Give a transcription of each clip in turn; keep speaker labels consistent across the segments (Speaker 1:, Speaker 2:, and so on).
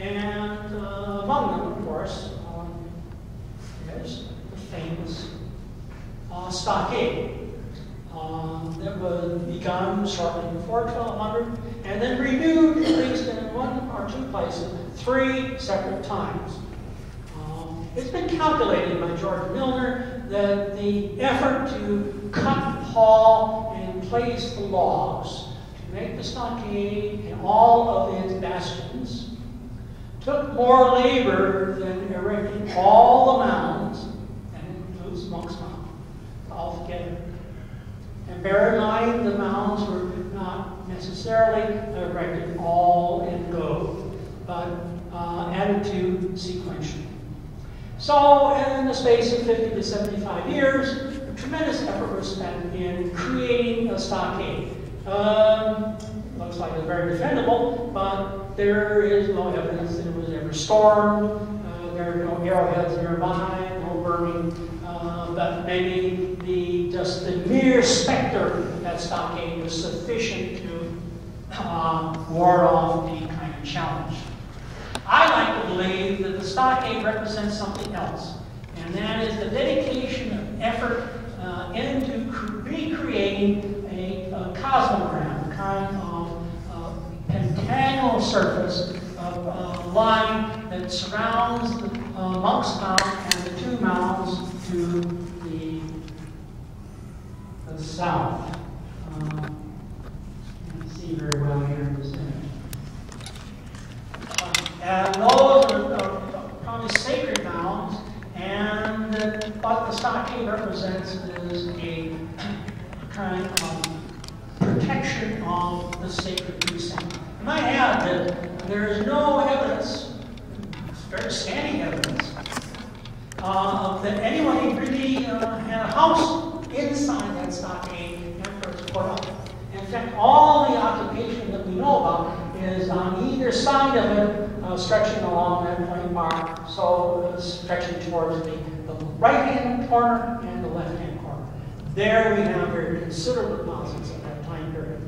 Speaker 1: And among them, of course, is the famous stockade that was begun shortly before 1200 and then renewed, at least in one or two places, 3 separate times. It's been calculated by George Milner that the effort to cut, haul, and place the logs to make the stockade and all of its bastions took more labor than erecting all the mounds, and includes Monk's Mound, altogether. And bear in mind, the mounds were not necessarily erected all in go, but added to sequentially. So, in the space of 50 to 75 years, a tremendous effort was spent in creating a stockade. Looks like it's very defendable, but there is no evidence that it was ever stormed. There are no arrowheads nearby, no burning, but maybe just the mere specter of that stockade was sufficient to ward off the kind of challenge. I like to believe that the stockade represents something else, and that is the dedication of effort into recreating a cosmogram, a kind of pentagonal surface of line that surrounds the Monk's Mound and the 2 mounds to the south. You can see very well here in this image. And those are probably sacred mounds, and what the stockade represents is a kind of protection of the sacred precinct. I might add that there is no evidence, very scanty evidence, that anyone really had a house inside that stockade after it's put up. In fact, all the occupation that we know about is on either side of it, stretching along that plain bar, so stretching towards the right-hand corner and the left-hand corner. There we have very considerable deposits at that time period.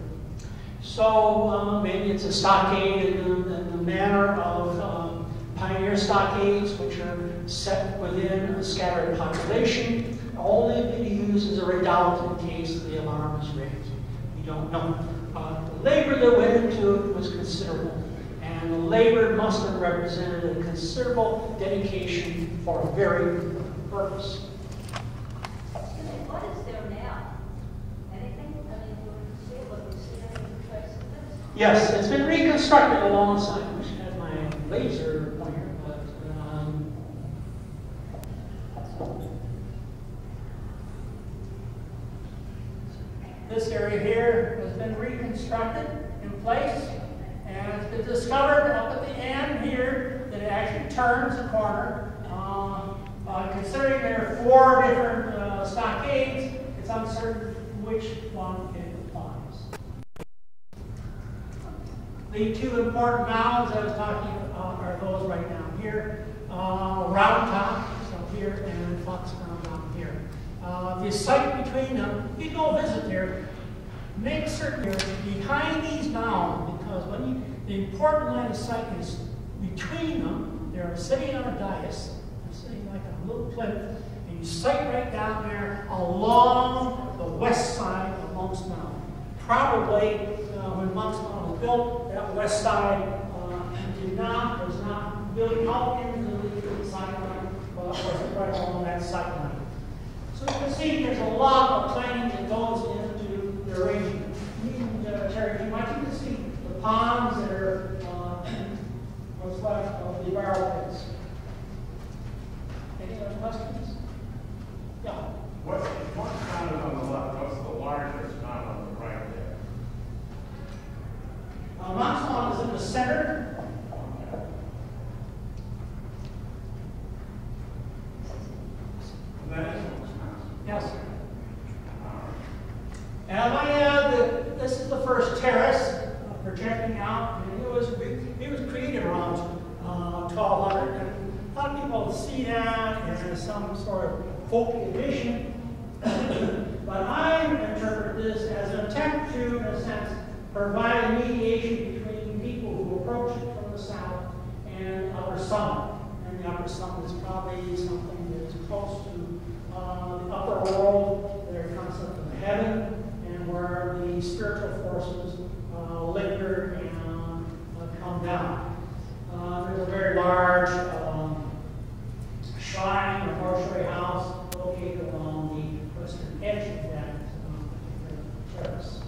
Speaker 1: So maybe it's a stockade in the manner of pioneer stockades, which are set within a scattered population, only to be used as a redoubt in case the alarm is raised. We don't know. The labor that went into it was considerable, and the labor must have represented a considerable dedication for a very purpose.
Speaker 2: What is there now? Anything? I mean, do you see any traces of this?
Speaker 1: Yes, it's been reconstructed alongside. I wish I had my laser pointer, but this area here has been reconstructed in place, and it's been discovered up at the end here that it actually turns the corner. Considering there are 4 different stockades, it's uncertain which one it applies. The 2 important mounds I was talking about are those right down here. Round Top, so here, and Fox Mound down here. The site between them, you go visit there, make certain you're behind these mounds, because the important line of sight is between them. They're sitting on a dais, they're sitting like a little plinth, and you sight right down there along the west side of Monk's Mound. Probably when Monk's Mound was built, that west side was not really out into the sideline, but was right along that sight line. So you can see there's a lot of planning that goes into the arrangement. Terry, you can see the ponds that are what's left of the barrel pits. Any other questions? Yeah.
Speaker 3: What's mound is on the left? What's the largest mound on the right there?
Speaker 1: Monk's Mound is in the center.
Speaker 3: That is Monk's Mound.
Speaker 1: Yes. And I might add that this is the first terrace projecting out, and it was created around 1200. And a lot of people see that as some sort of folk addition, but I interpret this as an attempt to, in a sense, provide a mediation between people who approach it from the south and summit. And the upper summit is probably something that is close to the upper world, their concept of heaven, and where the spiritual forces linger and come down. There's a very large shrine or mortuary house located along the western edge of that terrace.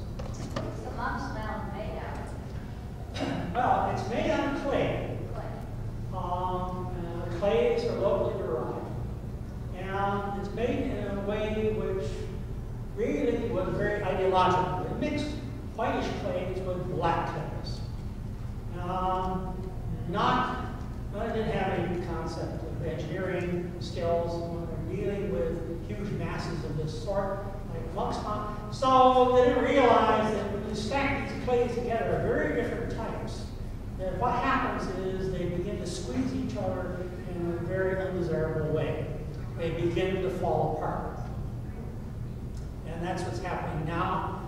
Speaker 2: What's the Monk's Mound made out of?
Speaker 1: Well, it's made out of clay.
Speaker 2: Clay.
Speaker 1: Clays are locally derived. And it's made in a way which really was very ideological. It mixed whitish clays with black clays. It didn't have any concept of engineering skills when they're dealing with huge masses of this sort, like Monk's Mound. So they didn't realize that when you stack these clays together, very different types, that what happens is they begin to squeeze each other in a very undesirable way. They begin to fall apart. And that's what's happening now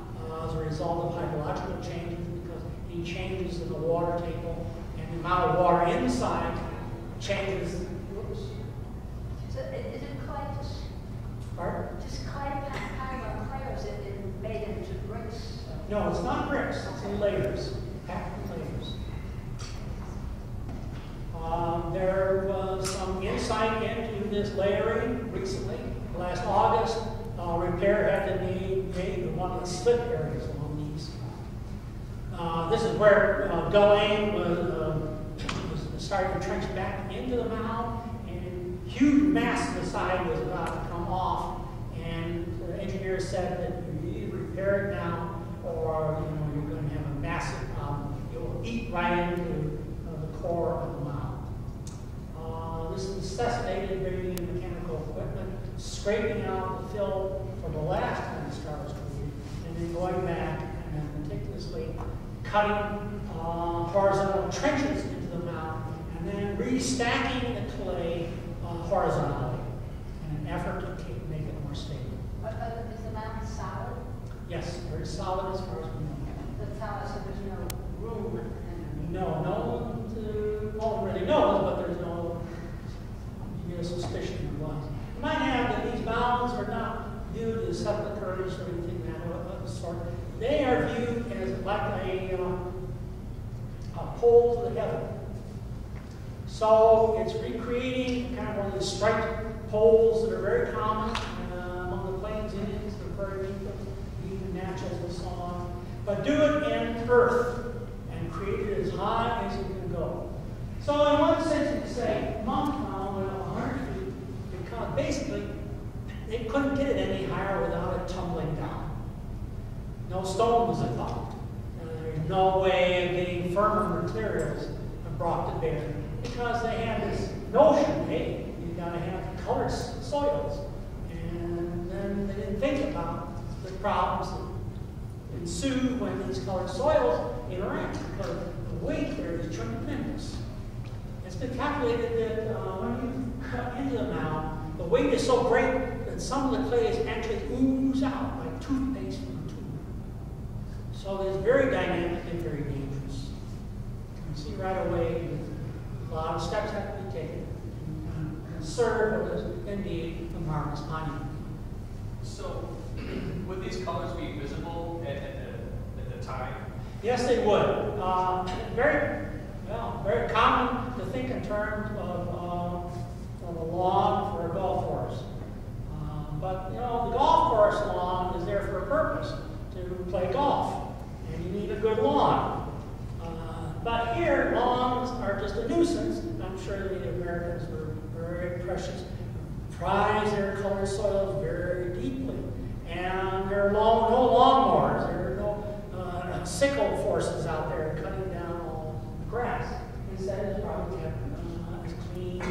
Speaker 1: as a result of hydrological changes, because any changes in the water table and the amount of water inside changes. Whoops.
Speaker 2: So is it clay just clay, kind of clay, or is it made into bricks?
Speaker 1: No, it's not bricks. It's in layers, packed in layers. There was some insight into this layering recently. Last August, repair had to be made in one of the slip areas along these. This is where Gulling was starting to trench back into the mound, and huge mass of the side was about to come off. And the engineers said that you either repair it now, or you're going to have a massive problem. It will eat right into the core of the mound. This necessitated bringing in mechanical equipment, scraping out the fill from the last time the start was treated, and then going back and then meticulously cutting horizontal trenches into the mound, and then restacking the clay horizontally in an effort to make it more stable.
Speaker 2: Is the mound solid?
Speaker 1: Yes, very solid as far as we know.
Speaker 2: That's how, so there's no room.
Speaker 1: No one really knows, but there's no suspicion there was. You might have that these mounds are not viewed as sepulchres or anything of the sort. They are viewed as like a pole to the heaven. So it's recreating kind of one of these striped poles that are very common among the Plains Indians, the prairie people, the Natchez and so on. But do it in earth and create it as high as it can go. So in one sense you could say Monk Mound went up 100 feet because basically they couldn't get it any higher without it tumbling down. No stone was involved. There's no way of getting firmer materials brought to bear because they had this notion, hey, you've got to have colored soils. And then they didn't think about the problems that ensue when these colored soils interact, because the weight there is tremendous. It's been calculated that when you cut into the mound, the weight is so great that some of the clays actually ooze out like toothpaste from a tube. So it's very dynamic and very dangerous. You can see right away a lot of steps have to be taken to conserve what is indeed a marvelous monument.
Speaker 4: So, would these colors be visible at the time?
Speaker 1: Yes, they would. Very common to think in terms of a lawn for a golf course. But the golf course lawn is there for a purpose, to play golf, and you need a good lawn. But here, lawns are just a nuisance. I'm sure the Native Americans were very precious, prize their colored soils very deeply. And there are no lawnmowers, there are no sickle forces out there cutting down all the grass. Instead, it's probably kept as clean